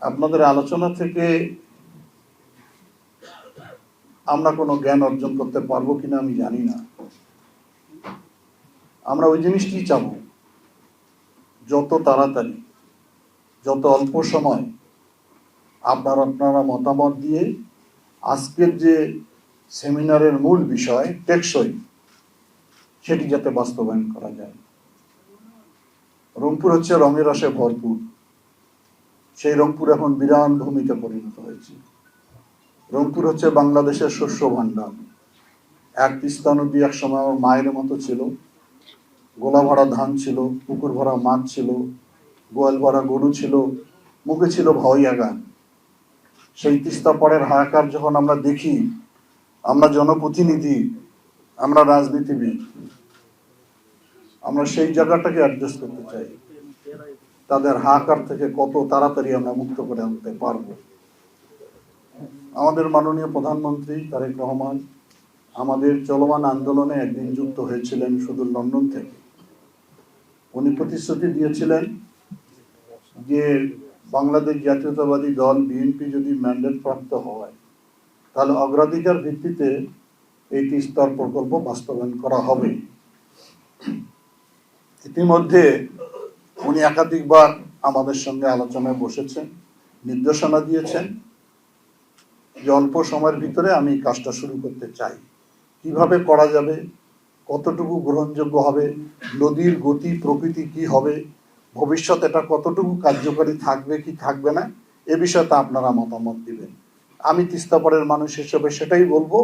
আপনাদের আলোচনা থেকে আমরা কোনো জ্ঞান অর্জন করতে পারবো কিনা আমি জানি না। আমরা ওই জিনিসটি চাবো, যত তাড়াতাড়ি, যত অল্প সময় আপনারা মতামত দিয়ে আজকের যে সেমিনারের মূল বিষয় টেকসই, সেটি যাতে বাস্তবায়ন করা যায়। রংপুর হচ্ছে রঙের রসে ভরপুর। সেই রংপুর এখন বিরান ভূমিতে পরিণত হয়েছে। রংপুর হচ্ছে বাংলাদেশের শস্য ভাণ্ডার। এক তিস্তা নদী এক সময় আমার মায়ের মতো ছিল। গোলা ভরা ধান ছিল, পুকুর ভরা মাছ ছিল, গোয়াল ভরা গরু ছিল, মুখে ছিল ভাওয়াইয়া গান। সেই তিস্তা পাড়ের হাহাকার যখন আমরা দেখি, আমরা জনপ্রতিনিধি, আমরা রাজনীতিবিদ, আমরা সেই জায়গাটাকে অ্যাডজাস্ট করতে চাই। তাদের হাহাকার থেকে কত তাড়াতাড়ি আমরা মুক্ত করে আনতে পারবো। আমাদের মাননীয় প্রধানমন্ত্রী তারেক রহমান আমাদের চলমান আন্দোলনে একদিন যুক্ত হয়েছিলেন সুদূর লন্ডন থেকে। উনি প্রতিশ্রুতি দিয়েছিলেন যে বাংলাদেশ জাতীয়তাবাদী দল বিএনপি যদি ম্যান্ডেট প্রাপ্ত হয়, তাহলে অগ্রাধিকার ভিত্তিতে এই তিস্তার প্রকল্প বাস্তবায়ন করা হবে। ইতিমধ্যে উনি একাধিকবার আমাদের সঙ্গে আলোচনায় বসেছেন, নির্দেশনা দিয়েছেন যে অল্প সময়ের ভিতরে আমি কাজটা শুরু করতে চাই। কিভাবে করা যাবে, কতটুকু গ্রহণযোগ্য হবে, নদীর গতি প্রকৃতি কি হবে, ভবিষ্যতে এটা কতটুকু কার্যকরী থাকবে কি থাকবে না, এ বিষয়টা আপনারা মতামত দিবেন। আমি তিস্তাপাড়ের মানুষ হিসেবে সেটাই বলবো,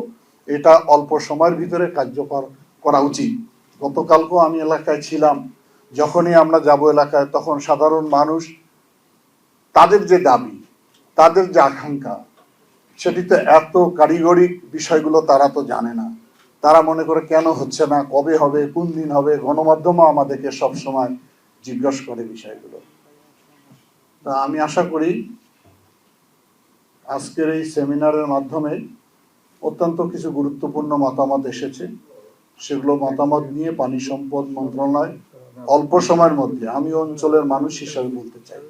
এটা অল্প সময়ের ভিতরে কার্যকর করা উচিত। গতকালকেও আমি এলাকায় ছিলাম। যখনই আমরা যাব এলাকায়, তখন সাধারণ মানুষ তাদের যে দাবি, তাদের যে আকাঙ্ক্ষা, সেটিতে এত কারিগরি বিষয়গুলো তারা তো জানে না। তারা মনে করে কেন হচ্ছে না, কবে হবে, কোন দিন হবে। গণমাধ্যমও আমাদেরকে সবসময় জিজ্ঞাসা করে বিষয়গুলো। তা আমি আশা করি আজকের এই সেমিনারের মাধ্যমে অত্যন্ত কিছু গুরুত্বপূর্ণ মতামত এসেছে। সেগুলো মতামত নিয়ে পানি সম্পদ মন্ত্রণালয় অল্প সময়ের মধ্যে, আমি অঞ্চলের মানুষ হিসাবে বলতে চাই,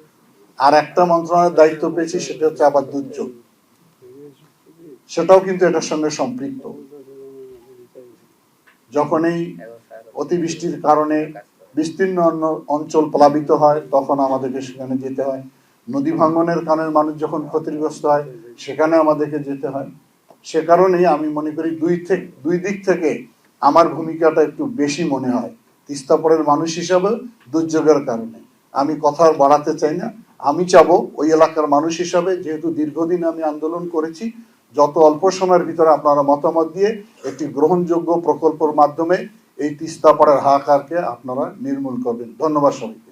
আর একটা মন্ত্রণালয়ের দায়িত্ব পেয়েছি, সেটা হচ্ছে আবার দুর্যোগ। সেটাও কিন্তু এটার সঙ্গে সম্পৃক্ত। যখন এই অতিবৃষ্টির কারণে বিস্তীর্ণ অঞ্চল প্লাবিত হয়, তখন আমাদেরকে সেখানে যেতে হয়। নদী ভাঙ্গনের কারণে মানুষ যখন ক্ষতিগ্রস্ত হয়, সেখানে আমাদেরকে যেতে হয়। সে কারণেই আমি মনে করি দুই দিক থেকে আমার ভূমিকাটা একটু বেশি মনে হয়। তিস্তাপাড়ের মানুষ হিসাবে দুর্যোগের কারণে আমি কথা বাড়াতে চাই না। আমি চাবো ওই এলাকার মানুষ হিসাবে, যেহেতু দীর্ঘদিন আমি আন্দোলন করেছি, যত অল্প সময়ের ভিতরে আপনারা মতামত দিয়ে একটি গ্রহণযোগ্য প্রকল্পের মাধ্যমে এই তিস্তাপাড়ের হাহাকারকে আপনারা নির্মূল করবেন। ধন্যবাদ সবাই।